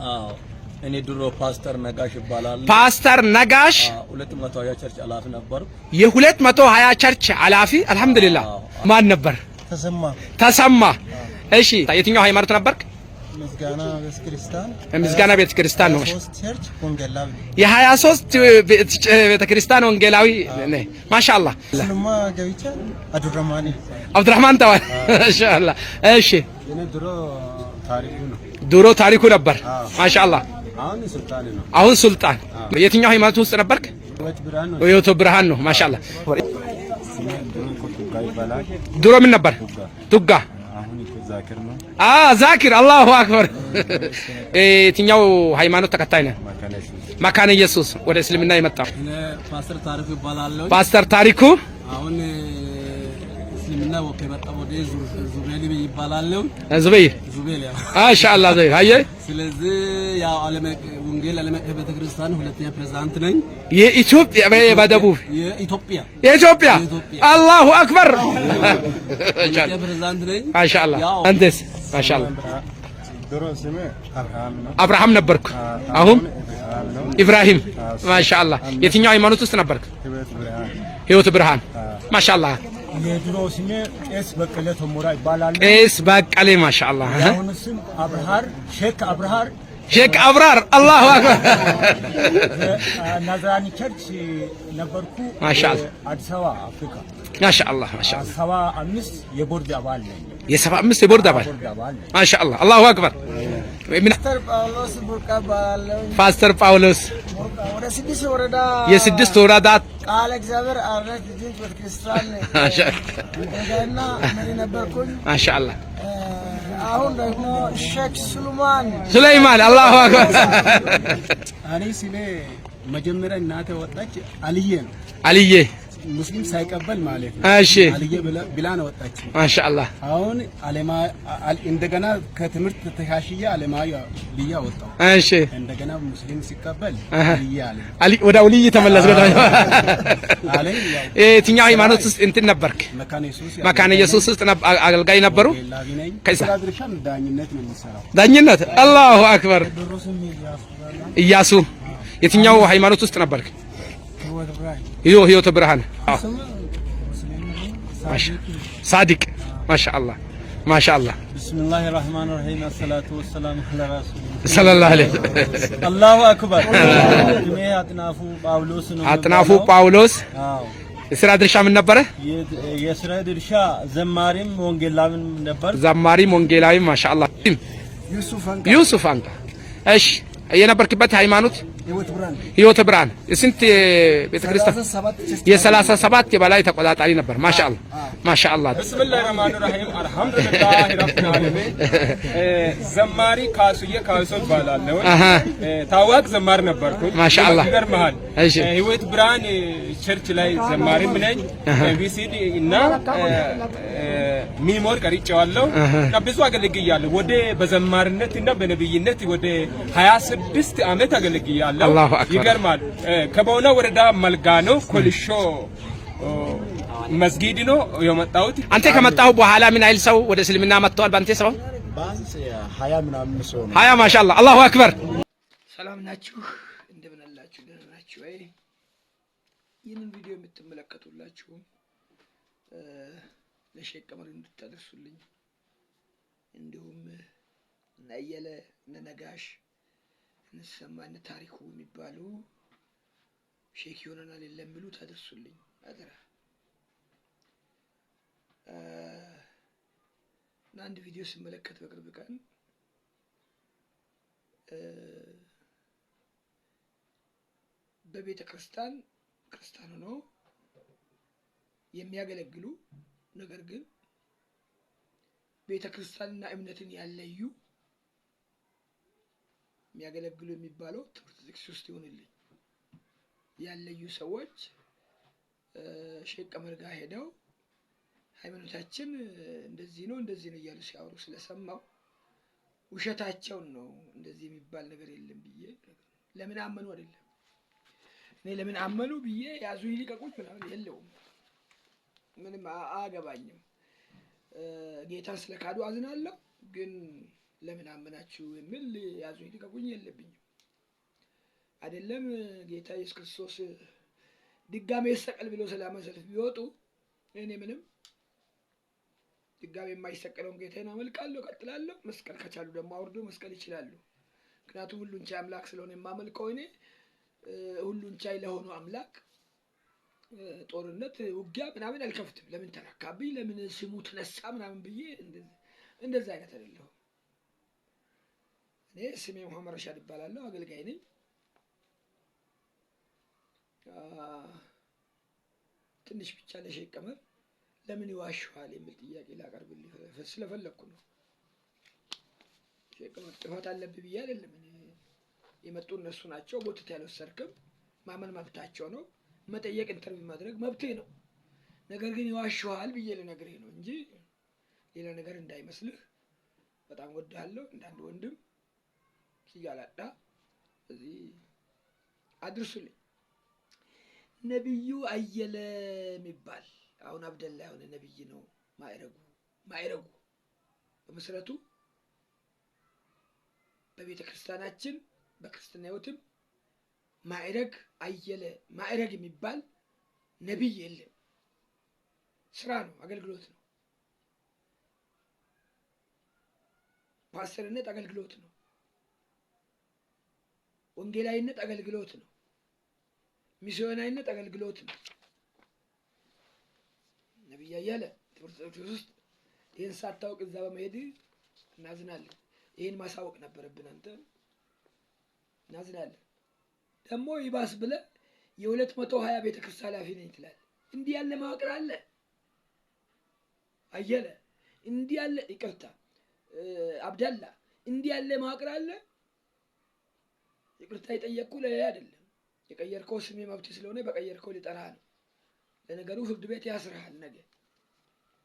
አዎ እኔ ድሮ ፓስተር ነጋሽ ይባላል። ፓስተር ነጋሽ 220 ቸርች አላፊ ነበር። የ220 ቸርች አላፊ አልহামዱሊላህ። ማን ነበር? ተሰማ። እሺ የትኛው ሃይማኖት ነበርክ? ምስጋና ቤተክርስቲያን ነው። የ23 ቤተክርስቲያን ወንጌላዊ ነህ። ማሻአላህ። አብዱራህማን ተዋል። ማሻአላህ። እሺ ድሮ ታሪኩ ነበር። ማሻአላህ። አሁን ሱልጣን። የትኛው ሃይማኖት ውስጥ ነበርክ? ህይወት ብርሃን ነው። ማሻአላህ። ድሮ ምን ነበር? ቱጋ ዛኪር። አላሁ አክበር። የትኛው ሃይማኖት ተከታይ ነህ? መካነ ኢየሱስ። ወደ እስልምና የመጣው ፓስተር ታሪኩ ይባላል። ፓስተር ታሪኩ አሁን እስልምና ወከመጣው ወደ ዙቤል ይባላል። ዙቤል ማሻአላህ። ዘይ አየ። ስለዚህ ያው ወንጌል ዓለም አቀፍ ቤተክርስቲያን ሁለተኛ ፕሬዝዳንት ነኝ። የኢትዮጵያ በደቡብ የኢትዮጵያ አላሁ አክበር። ሁለተኛ ፕሬዝዳንት ነኝ። ማሻአላህ። አንተስ? ማሻአላህ። ድሮ ስሜ አብርሃም ነበርኩ። አሁን ኢብራሂም። ማሻአላህ። የትኛው ሃይማኖት ውስጥ ነበርክ? ህይወት ብርሃን። ማሻአላህ። የድሮ ስሜ ቄስ በቀለ ተሞራ ይባላል። ቄስ በቀለ። ማሻአላህ። አሁን ስም ሼክ አብራር። አላሁ አክበር። ናዝራኒ ቸርች ነበርኩ። ማሻአላህ። አዲስ አበባ አፍሪካ። ማሻአላህ። ማሻአላህ። 75 የቦርድ አባል ነኝ። የ75 የቦርድ አባል። ማሻአላህ። አላሁ አክበር። ፓስተር ጳውሎስ ቡርቃ ባለው ፓስተር ጳውሎስ ወደ 6 ወረዳ የ6 ወረዳ ቃለ እግዚአብሔር አረክ ድንቅ ቤተክርስቲያን ማሻአላህ ምን ነበርኩኝ። ማሻአላህ። አሁን ደግሞ ሼክ ሱሌይማን። አላሁ አክበር። እኔ ስሜ መጀመሪያ እናቴ ወጣች አልዬ ነው። አልዬ ሙስሊም ሳይቀበል ማለት ነው። እሺ አልዬ ብላ ነው ወጣች። ማሻአላህ። አሁን እንደገና ከትምህርት ተሻሽዬ አለማያ ልያ ወጣው። እሺ እንደገና ሙስሊም ሲቀበል አሊ ወደ አውልይ ተመለስ። አለኝ። የትኛው ሃይማኖት ውስጥ እንትን ነበርክ? መካነ ኢየሱስ ውስጥ አገልጋይ ነበሩ። ከዛ ድርሻም ዳኝነት ነው የሚሰራው። ዳኝነት። አላሁ አክበር። ኢያሱ። የትኛው ሃይማኖት ውስጥ ነበርክ? ህይወት ብርሃን። ሳዲቅ። ማሻአላህ ማሻአላህ። ቢስሚላሂር ረህማኒር ረሂም አሰላቱ ወሰላሙ ዐላ ረሱሊላህ ሰለላሁ ዐለይሂ አላሁ አክበር። ጳውሎስ ነው። አጥናፉ ጳውሎስ። የሥራ ድርሻ ምን ነበረ? የሥራ ድርሻ ዘማሪም ወንጌላዊም ነበር። ዘማሪም ወንጌላዊም። ማሻአላህ። ዩሱፍ አንካ። እሺ የነበርክበት ሃይማኖት? ህይወት ብርሃን። የስንት ቤተክርስቲያን? የ37 የበላይ ተቆጣጣሪ ነበር። ማሻአላህ ማሻአላህ። ቢስሚላሂር ረህማኒር ረሂም አልሐምዱሊላሂ ረቢል ዓለሚን። ዘማሪ ካሱዬ ካሱ ይባላለሁ። ታዋቅ ዘማሪ ነበርኩ። ማሻአላህ። ይገርምሃል። ህይወት ብርሃን ቸርች ላይ ዘማሪም ነኝ። ቢሲዲ እና ሚሞር ቀርጬዋለሁ እና ብዙ አገልግያለሁ። ወደ በዘማሪነት እና በነብይነት ወደ 26 ዓመት አገልግያለሁ። ይገርማል። ከቦና ወረዳ መልጋኖ ኮልሾ መስጊድ ነው የመጣሁት። አንተ ከመጣሁ በኋላ ምን አይል ሰው ወደ እስልምና መጥተዋል? ባንተ ሰው ባንስ 20 ምናምን ሰው ነው። 20 ማሻአላህ። አላሁ አክበር። ሰላም ናችሁ? እንደምን አላችሁ? ደህና ናችሁ ወይ? ይህንን ቪዲዮ የምትመለከቱላችሁ ለሼክ ቀመር እንድታደርሱልኝ እንዲሁም ነየለ ነጋሽ እንሰማን ታሪኩ የሚባሉ ሼክ ይሆነናል ለሚሉ ታደርሱልኝ አደራ። አንድ ቪዲዮ ስመለከት በቅርብ ቀን በቤተ ክርስቲያን ሆነው የሚያገለግሉ ነገር ግን ቤተ ክርስቲያንና እምነትን ያለዩ የሚያገለግሉ የሚባለው ትምህርት ጥቅስ ውስጥ ይሆንልኝ ያለዩ ሰዎች ሼክ ቀመር ጋር ሄደው ሃይማኖታችን እንደዚህ ነው እያሉ ሲያወሩ ስለሰማው ውሸታቸውን ነው። እንደዚህ የሚባል ነገር የለም ብዬ ለምን አመኑ አይደለም እኔ ለምን አመኑ ብዬ ያዙ ይልቀቁኝ ምናምን የለውም። ምንም አያገባኝም። ጌታን ስለካዱ አዝናለሁ። ግን ለምን አመናችሁ የሚል ያዙኝ ልቀቁኝ የለብኝም። አይደለም ጌታ ኢየሱስ ክርስቶስ ድጋሜ ይሰቀል ብሎ ሰላማዊ ሰልፍ ቢወጡ እኔ ምንም ድጋሜ የማይሰቀለውን ጌታዬን አመልካለሁ፣ ቀጥላለሁ። መስቀል ከቻሉ ደግሞ አውርዶ መስቀል ይችላሉ። ምክንያቱም ሁሉን ቻይ አምላክ ስለሆነ የማመልከው እኔ ሁሉን ቻይ ለሆኑ አምላክ ጦርነት ውጊያ ምናምን አልከፍትም። ለምን ተረካብኝ፣ ለምን ስሙ ተነሳ ምናምን ብዬ እንደዛ አይነት አይደለሁም። እኔ ስሜ መሐመድ ረሻድ እባላለሁ፣ አገልጋይ ነኝ። ትንሽ ብቻ ለሼክ ቀመር ለምን ይዋሽዋል የሚል ጥያቄ ላቀርብልህ ስለፈለኩ ነው። ሼክ ቀመር ጥፋት አለብህ ብዬ አይደለም። የመጡ እነሱ ናቸው። ቦትት ያልወሰድክም ማመን መብታቸው ነው። መጠየቅ ኢንተርቪው ማድረግ መብቴ ነው። ነገር ግን ይዋሽዋል ብዬ ልነግርህ ነው እንጂ ሌላ ነገር እንዳይመስልህ። በጣም ወድሃለሁ እንዳንድ ወንድም ሲያላዳ እዚህ አድርሱልኝ። ነብዩ አየለ የሚባል አሁን አብደላ የሆነ ነብይ ነው። ማዕረጉ በመሰረቱ በቤተ ክርስቲያናችን በክርስትና ሕይወትም ማዕረግ የሚባል ነብይ የለም። ስራ ነው፣ አገልግሎት ነው። ፓስተርነት አገልግሎት ነው። ወንጌላዊነት አገልግሎት ነው። ሚስዮናዊነት አገልግሎት ነው። ነብይ አየለ ትምህርት ቤት ውስጥ ይህን ሳታውቅ እዛ በመሄድ እናዝናለን። ይህን ማሳወቅ ነበረብን። አንተ እናዝናለን። ደግሞ ይባስ ብለህ የ220 ቤተክርስቲያን ኃላፊ ነኝ ትላለህ። እንዲህ ያለ መዋቅር አለ አየለ፣ እንዲህ ያለ ይቅርታ አብደላ፣ እንዲህ ያለ መዋቅር አለ። ይቅርታ የጠየቅኩ ለሌላ አይደለም። የቀየርከው ስሜ መብት ስለሆነ በቀየርከው ሊጠራህ ነው። ለነገሩ ፍርድ ቤት ያስርሃል። ነገ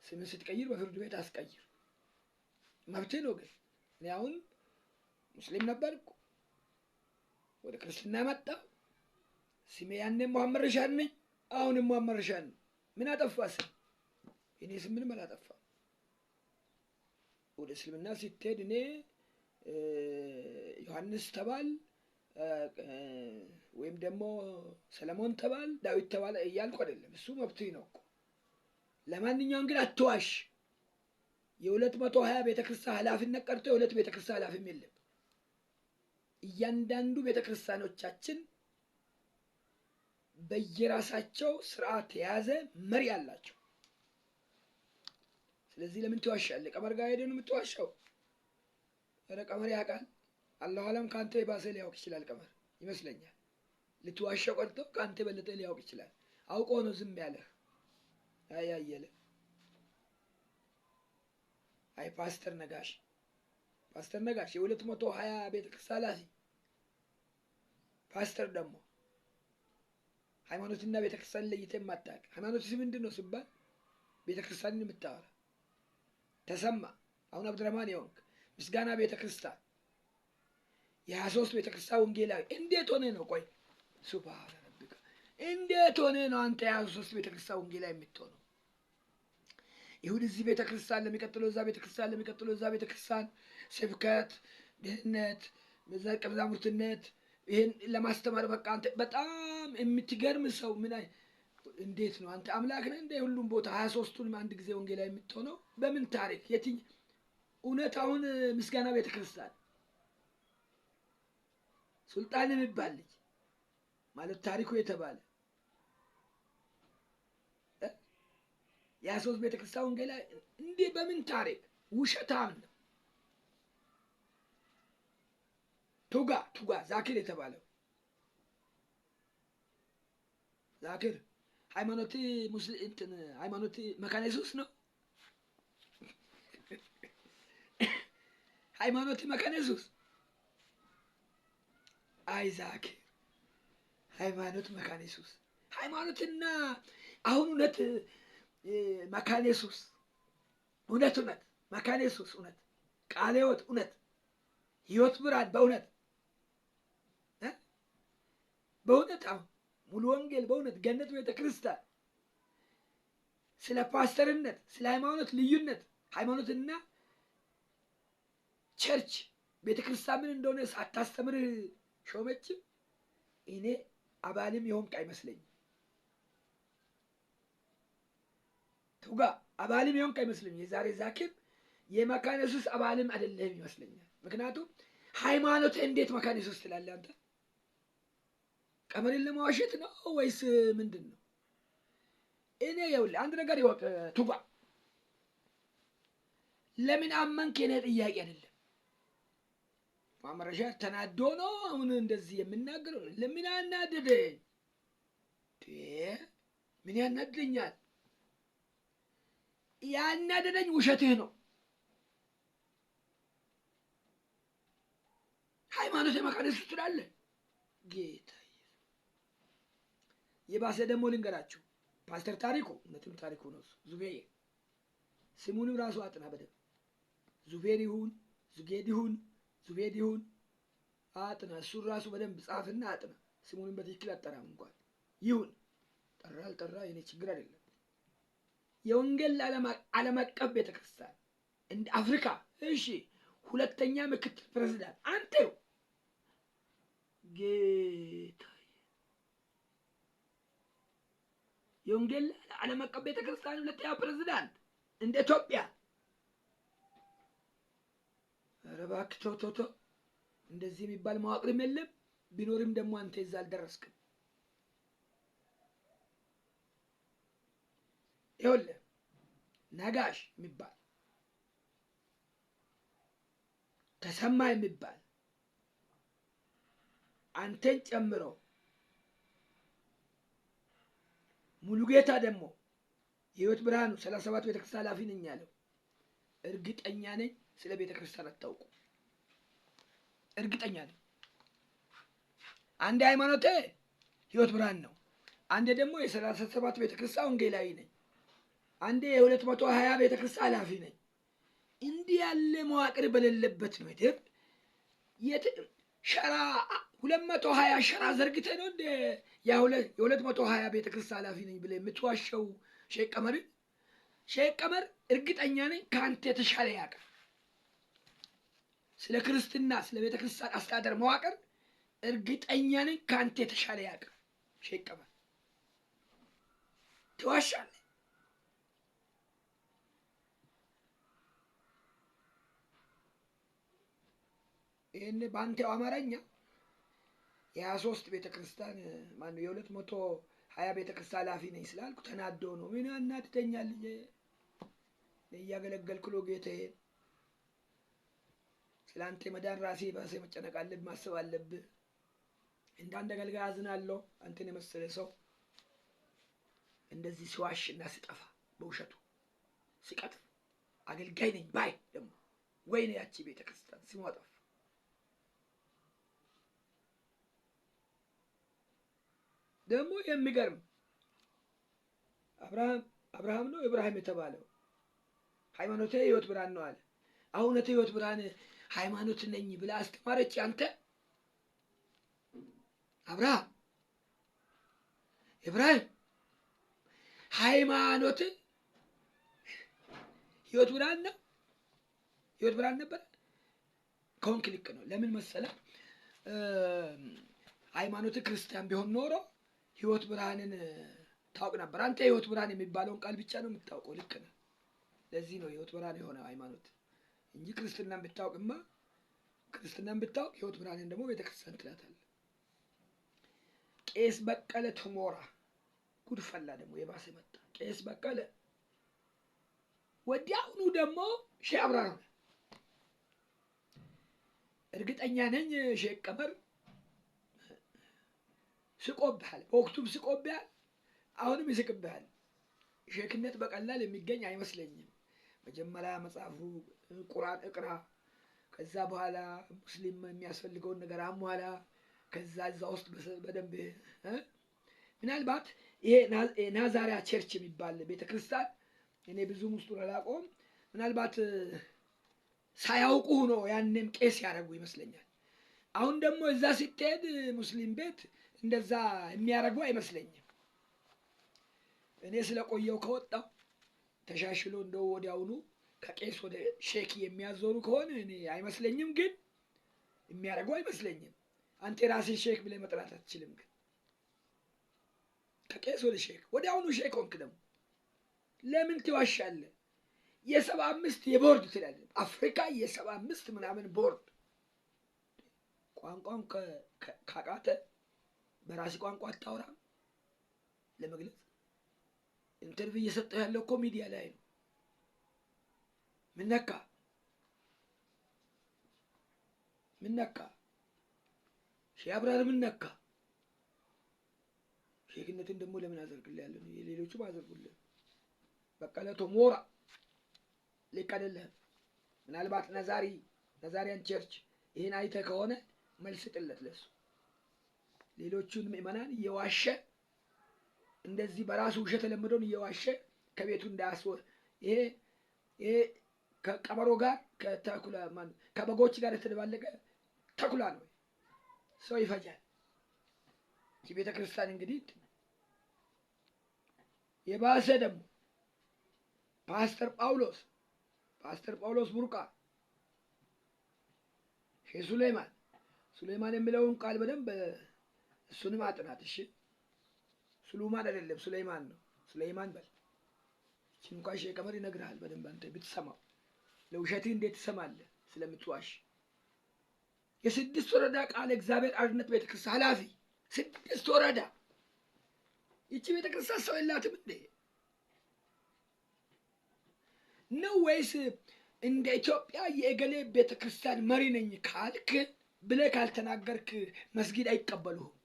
ስምን ስትቀይር በፍርድ ቤት አስቀይር፣ መብት ነው። ግን እኔ አሁን ሙስሊም ነበርኩ፣ ወደ ክርስትና መጣሁ። ስሜ ያኔ መሐመድ ረሻድ ነኝ፣ አሁንም መሐመድ ረሻድ ነው። ምን አጠፋ ስም? እኔ ስም ምንም አላጠፋም። ወደ እስልምና ስትሄድ እኔ ዮሐንስ ተባል ወይም ደግሞ ሰለሞን ተባል ዳዊት ተባለ እያልኩ አይደለም። እሱ መብትህ ነው እኮ። ለማንኛውም ግን አትዋሽ። የ220 ቤተክርስቲያን ኃላፊነት ቀርቶ የ2 ቤተክርስቲያን ኃላፊም የለም። እያንዳንዱ ቤተክርስቲያኖቻችን በየራሳቸው ስርዓት የያዘ መሪ አላቸው። ስለዚህ ለምን ትዋሻለህ? ቀመር ጋር ሄደህ ነው የምትዋሻው? ኧረ ቀመር ያውቃል። አላሁ አለም ከአንተ የባሰ ሊያውቅ ይችላል። ቀመር ይመስለኛል ልትዋሻው ቀርቶ ከአንተ የበለጠ ሊያውቅ ይችላል። አውቆ ነው ዝም ያለህ። አያየለ አይ ፓስተር ነጋሽ የ220 ቤተክርስቲያን ኃላፊ ፓስተር ደግሞ ሃይማኖትና ቤተክርስቲያን ለይተህ የማታውቅ ሃይማኖት ምንድን ነው ሲባል ቤተክርስቲያንን የምታወራ ተሰማ። አሁን አብዱራህማን የሆንክ ምስጋና ቤተክርስቲያን የ23 ቤተክርስቲያን ወንጌላዊ እንዴት ሆነ ነው? ቆይ ሱብሃን ረቢካ እንዴት ሆነ ነው አንተ የ23 ቤተክርስቲያን ወንጌላዊ የምትሆነው? ይሁን እዚህ ቤተክርስቲያን ለሚቀጥለው እዛ ቤተክርስቲያን ለሚቀጥለው እዛ ቤተክርስቲያን ስብከት፣ ድህነት፣ ደቀ መዛሙርትነት ይሄን ለማስተማር በቃ አንተ በጣም የምትገርም ሰው። እንዴት ነው አንተ አምላክ ነህ እንደ ሁሉም ቦታ 23ቱንም አንድ ጊዜ ወንጌላዊ የምትሆነው? በምን ታሪክ እውነት? አሁን ምስጋና ቤተክርስቲያን ሱልጣን የሚባል ልጅ ማለት ታሪኩ የተባለ የ23 ቤተክርስቲያን ወንጌላዊ እንዴ! በምን ታሪክ? ውሸታም ነው። ቱጋ ዛኪር የተባለው ዛኪር ሃይማኖት ሙስሊም እንትን ሃይማኖት መካነ ኢየሱስ ነው። ሃይማኖት መካነ ኢየሱስ አይዛክ ሃይማኖት መካነ ኢየሱስ ሃይማኖትና አሁን እውነት መካነ ኢየሱስ እውነት መካነ ኢየሱስ እውነት ቃለ ሕይወት እውነት ሕይወት ብርሃን በእውነት አሁን ሙሉ ወንጌል በእውነት ገነት ቤተ ክርስቲያን ስለ ፓስተርነት ስለ ሃይማኖት ልዩነት ሃይማኖትና ቸርች ቤተክርስቲያን ምን እንደሆነ ሳታስተምር ሾመች። እኔ አባልም የሆንክ አይመስለኝም። ቱጋ አባልም የሆንክ አይመስለኝም። የዛሬ ዛኪር የመካነ ኢየሱስ አባልም አይደለም ይመስለኛል። ምክንያቱም ሃይማኖት እንዴት መካነ ኢየሱስ ትላለህ አንተ? ቀመርን ለማዋሸት ነው ወይስ ምንድን ነው? እኔ ይኸውልህ አንድ ነገር ይወቅ ቱጋ፣ ለምን አመንክ የኔ ጥያቄ አይደለም። ማመረሻ ተናዶ ነው አሁን እንደዚህ የምናገረው። ለምን አናደደኝ? ምን ያናደደኛል? ያናደደኝ ውሸትህ ነው። ሃይማኖት የመካነ ኢየሱስ ትላለህ ጌታ። የባሰ ደግሞ ልንገራችሁ፣ ፓስተር ታሪኩ እውነትም ታሪኩ ነው። ዙቤር ስሙንም ራሱ አጥና በደንብ። ዙቤር ይሁን ዙጌድ ይሁን ዙቤድ ይሁን አጥና። እሱን ራሱ በደንብ ጻፍና አጥና። ስሙንም በትክክል አጠራም እንኳን ይሁን ጠራ አልጠራ የኔ ችግር አይደለም። የወንጌል ዓለም አቀፍ ቤተክርስቲያን እንደ አፍሪካ እሺ፣ ሁለተኛ ምክትል ፕሬዝዳንት አንተ ጌታ። የወንጌል ዓለም አቀፍ ቤተክርስቲያን ሁለተኛ ፕሬዝዳንት እንደ ኢትዮጵያ። ኧረ እባክህ ተው። እንደዚህ የሚባል መዋቅርም የለም። ቢኖርም ደግሞ አንተ እዛ አልደረስክም። ይኸውልህ ነጋሽ የሚባል ተሰማ የሚባል አንተን ጨምሮ ሙሉጌታ ደግሞ የህይወት ብርሃኑ 37 ቤተክርስቲያን ኃላፊ ነኝ ያለው። እርግጠኛ ነኝ ስለ ቤተክርስቲያን አታውቁ። እርግጠኛ ነኝ። አንዴ ሃይማኖቴ ህይወት ብርሃን ነው፣ አንዴ ደግሞ የ37 ቤተክርስቲያን ወንጌላዊ ነኝ፣ አንዴ የ220 ቤተክርስቲያን ኃላፊ ነኝ። እንዲህ ያለ መዋቅር በሌለበት ምድር ሸራ 220 ሸራ ዘርግተህ ነው እንደ የ220 ቤተክርስቲያን ኃላፊ ነኝ ብለህ የምትዋሸው? ሼክ ቀመር እርግጠኛ ነኝ ከአንተ የተሻለ ያውቃል ስለ ክርስትና፣ ስለ ቤተክርስቲያን አስተዳደር መዋቅር። እርግጠኛ ነኝ ከአንተ የተሻለ ያውቃል ሼክ ቀመር። ትዋሻለህ። ይህን በአንተው አማርኛ የ23 ቤተክርስቲያን ማነው የ220 ቤተክርስቲያን ኃላፊ ነኝ ስላልኩ ተናዶ ነው። ምን ያናድደኛል? እያገለገልኩ ነው ጌታዬን። ስለ አንተ መዳን ራሴ ባሴ መጨነቅ አለብህ፣ ማሰብ አለብህ። እንዳንድ አገልጋይ አዝናለሁ። አንተን የመሰለ ሰው እንደዚህ ሲዋሽና ሲጠፋ በውሸቱ ሲቀጥፍ አገልጋይ ነኝ ባይ ደግሞ ወይኔ ያቺ ቤተክርስቲያን ስሟ ጠፋ። ደግሞ የሚገርም አብርሃም ነው ኢብራሂም የተባለው ሃይማኖቴ ህይወት ብርሃን ነው አለ። አሁን ህይወት ብርሃን ሃይማኖት ነኝ ብላ አስተማረች። አንተ አብርሃም ኢብራሂም ሃይማኖት ህይወት ብርሃን ነው፣ ህይወት ብርሃን ነበር ከሆንክ ልክ ነው። ለምን መሰለ? ሃይማኖት ክርስቲያን ቢሆን ኖሮ ህይወት ብርሃንን ታውቅ ነበር። አንተ ህይወት ብርሃን የሚባለውን ቃል ብቻ ነው የምታውቀው። ልክ ነህ። ለዚህ ነው ህይወት ብርሃን የሆነ ሃይማኖት እንጂ ክርስትናን ብታውቅማ፣ ክርስትናን ብታውቅ ህይወት ብርሃንን ደግሞ ቤተክርስቲያን ትላታለህ። ቄስ በቀለ ቶሞራ ጉድ ፈላ። ደግሞ የባሰ መጣ። ቄስ በቀለ ወዲያውኑ ደግሞ ሼህ አብርሃም ሆነ። እርግጠኛ ነኝ ሼክ ቀመር ስቆብሃል። በወቅቱም ስቆብሃል፣ አሁንም ይስቅብሃል። ሼክነት በቀላል የሚገኝ አይመስለኝም። መጀመሪያ መጽሐፉ ቁርአን እቅራ፣ ከዛ በኋላ ሙስሊም የሚያስፈልገውን ነገር አሟላ፣ ከዛ እዛ ውስጥ በደንብ ምናልባት ይሄ ናዛሪያ ቸርች የሚባል ቤተክርስቲያን እኔ ብዙም ውስጡን አላውቀውም። ምናልባት ሳያውቁ ነው ያንን ቄስ ያደረጉ ይመስለኛል። አሁን ደግሞ እዛ ስትሄድ ሙስሊም ቤት እንደዛ የሚያደርጉ አይመስለኝም። እኔ ስለቆየው ከወጣው ተሻሽሎ እንደው ወዲያውኑ ከቄስ ወደ ሼክ የሚያዞሩ ከሆነ እኔ አይመስለኝም፣ ግን የሚያደርጉ አይመስለኝም። አንተ ራስህ ሼክ ብለህ መጥራት አትችልም። ግን ከቄስ ወደ ሼክ ወዲያውኑ ሼክ ሆንክ። ደግሞ ለምን ትዋሻለህ? የ75 የቦርድ ትላለህ። አፍሪካ የ75 ምናምን ቦርድ ቋንቋን ካቃተ በራሲ ቋንቋ አታወራም ለመግለጽ። ኢንተርቪው እየሰጠ ያለው እኮ ሚዲያ ላይ ነው። ምን ነካ? ምን ነካ? ሼህ አብራር ምን ነካ? ሼክነትን ደግሞ ለምን አዘርግልሃለሁ? የሌሎቹም አዘርጉልህ። በቀለ ቶሞራ ልክ አይደለህም። ምናልባት ናዛሪያን ቸርች ይሄን አይተህ ከሆነ መልስ ጥለት ለሱ። ሌሎቹን ምእመናን እየዋሸ እንደዚህ በራሱ ውሸት ተለምዶን እየዋሸ ከቤቱ እንዳያስወር ይሄ ከቀበሮ ጋር ከተኩላ ማን ከበጎች ጋር የተደባለቀ ተኩላ ነው። ሰው ይፈጃል። ይህ ቤተ ክርስቲያን እንግዲህ የባሰ ደግሞ ፓስተር ጳውሎስ ቡርቃ ሼህ ሱሌማን የሚለውን ቃል በደንብ እሱንም አጥናት። እሺ ሱሌማን አይደለም ሱሌማን ነው። ሱሌማን በል እቺን እንኳን ሼህ ቀመር ይነግርሃል በደንብ አንተ ብትሰማው። ለውሸትህ እንዴት ትሰማለህ? ስለምትዋሽ። የ6 ወረዳ ቃለ እግዚአብሔር አንድነት ቤተክርስቲያን ኃላፊ 6 ወረዳ። ይቺ ቤተክርስቲያን ሰው የላትም እንዴ ነው ወይስ እንደ ኢትዮጵያ የእገሌ ቤተክርስቲያን መሪ ነኝ ካልክ ብለህ ካልተናገርክ መስጊድ አይቀበሉህም?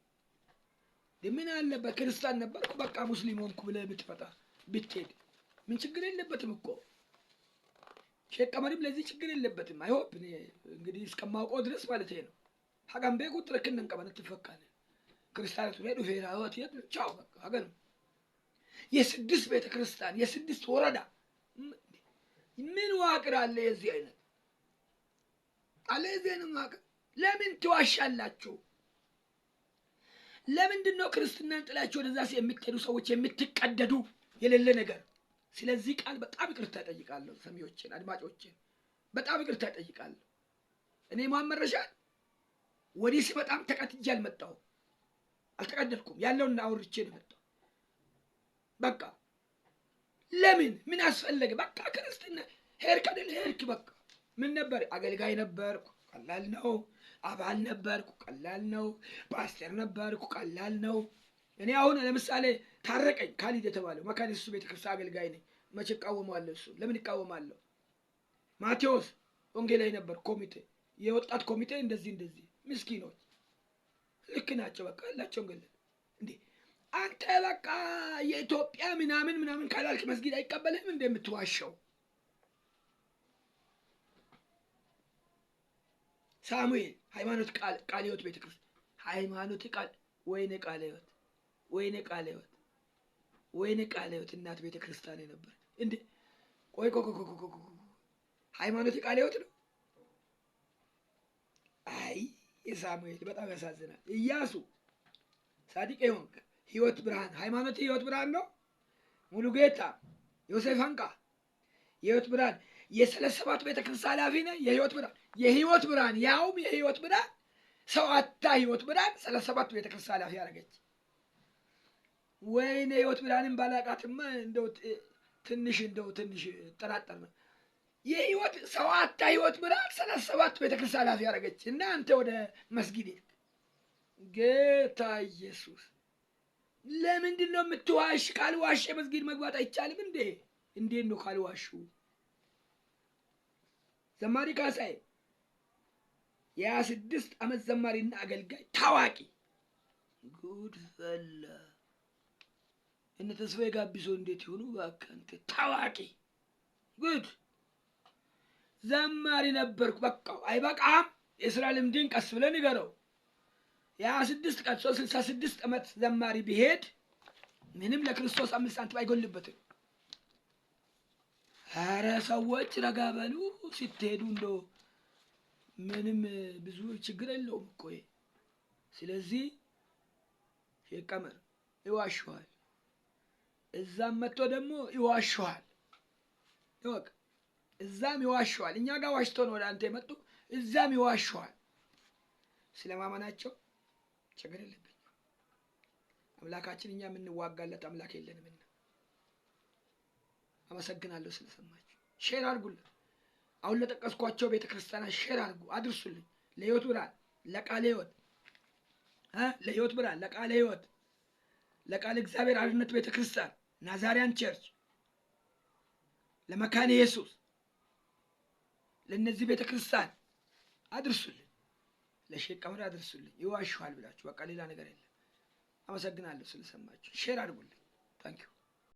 ምን አለበት ክርስቲያን ነበርኩ በቃ ሙስሊም ሆንኩ ብለህ ብትፈታ ብትሄድ ምን ችግር የለበትም እኮ። ሼህ ቀመርም ለዚህ ችግር የለበትም። አይሆፕ እንግዲህ እስከማውቀው ድረስ ማለት ነው። ሀገን ቤቁት ረክነን ቀበነ ትፈካለ ክርስቲያኖች ላይ ዱፌራ ወት የት ቻው በቃ ሀገን የ6 ቤተክርስቲያን የ6 ወረዳ ምን ዋቅር አለ? የዚህ አይነት አለ የዚህንም ዋቅር። ለምን ትዋሻላችሁ? ለምንድን ነው ክርስትናን ጥላችሁ ወደዛ የምትሄዱ ሰዎች የምትቀደዱ? የሌለ ነገር። ስለዚህ ቃል በጣም ይቅርታ እጠይቃለሁ። ሰሚዎችን አድማጮችን በጣም ይቅርታ እጠይቃለሁ። እኔ መሐመድ ረሻድ ወዲህ በጣም ተቀጥጄ አልመጣሁም፣ አልተቀደድኩም። ያለውን አውርቼ ነው መጣሁ። በቃ ለምን ምን አስፈለገ? በቃ ክርስትና ሄድክ አይደል? ሄድክ በቃ ምን ነበር? አገልጋይ ነበርኩ፣ ቀላል ነው። አባል ነበርኩ፣ ቀላል ነው። ፓስተር ነበርኩ፣ ቀላል ነው። እኔ አሁን ለምሳሌ ታረቀኝ ካሊድ የተባለው መካነ ኢየሱስ ቤተክርስቲያን አገልጋይ ነኝ። መቼ እቃወማለሁ? እሱ ለምን እቃወማለሁ? ማቴዎስ ወንጌላዊ ነበር፣ ኮሚቴ የወጣት ኮሚቴ እንደዚህ ምስኪኖች ልክ ናቸው። በቃ አላቸው ገለ እንዴ አንተ በቃ የኢትዮጵያ ምናምን ካላልክ መስጊድ አይቀበልህም እንደምትዋሸው። ሳሙኤል ሃይማኖት ቃለ ሕይወት ቤተክርስቲያን ሃይማኖት ቃል ወይኔ ቃለ ሕይወት እናት ቤተክርስቲያን ነበር እንዴ። ቆይ ሃይማኖት ቃለ ሕይወት ነው። አይ የሳሙኤል በጣም ያሳዝናል። ኢያሱ ሳዲቅ ይሆን ሕይወት ብርሃን ሃይማኖት ሕይወት ብርሃን ነው። ሙሉ ጌታ ዮሴፍ አንቃ የሕይወት ብርሃን የ37 ቤተክርስቲያን ኃላፊ ነህ። የሕይወት ብርሃን ያውም የሕይወት ብርሃን ሰው አታ ሕይወት ብርሃን 37 ቤተክርስቲያን ኃላፊ አደረገች። ወይኔ ሕይወት ብርሃንን ባላቃትማ እንደው ትንሽ ጠራጠር ነው። የሕይወት ሰው አታ ሕይወት ብርሃን 37 ቤተክርስቲያን ኃላፊ አደረገች እና አንተ ወደ መስጊድ ሄድክ። ጌታ ኢየሱስ ለምንድን ነው የምትዋሽ? ካልዋሽ መስጊድ መግባት አይቻልም እንዴ? እንዴት ነው ካልዋሹ? ዘማሪ ካሳዬ የ26 ዓመት ዘማሪና አገልጋይ ታዋቂ ጉድ ፈላ። እነ ተስፋዬ ጋቢሶ እንዴት ይሆኑ እባክህ አንተ ታዋቂ ጉድ ዘማሪ ነበርኩ። በቃው አይበቃም? የሥራ ልምድን ቀስ ብለን ንገረው። የ26 ቀን 66 ዓመት ዘማሪ ቢሄድ ምንም ለክርስቶስ 5 ሳንቲም አይጎልበትም። ኧረ ሰዎች ረጋ በሉ ስትሄዱ እንደው ምንም ብዙ ችግር የለውም እኮ። ስለዚህ ሼህ ቀመር ይዋሽዋል፣ እዛም መጥቶ ደግሞ ይዋሽዋል። ይወቅ እዛም ይዋሸዋል። እኛ ጋር ዋሽቶ ነው ወደ አንተ የመጡ፣ እዛም ይዋሸዋል። ስለማመናቸው ችግር የለብኝ። አምላካችን እኛ የምንዋጋለት አምላክ የለንምና። አመሰግናለሁ ስለሰማችሁ። ሼር አድርጉልን። አሁን ለጠቀስኳቸው ቤተክርስቲያናት ሼር አድርጉ፣ አድርሱልኝ። ለሕይወት ብርሃን፣ ለቃለ ሕይወት ለሕይወት ብርሃን፣ ለቃለ ሕይወት፣ ለቃለ እግዚአብሔር አርነት ቤተክርስቲያን፣ ናዛሪያን ቸርች፣ ለመካነ ኢየሱስ፣ ለነዚህ ቤተክርስቲያን አድርሱልኝ። ለሼክ ቀመር አድርሱልኝ። ይዋሽዋል ብላችሁ በቃ ሌላ ነገር የለም። አመሰግናለሁ ስለሰማችሁ። ሼር አድርጉልኝ። ታንኪዩ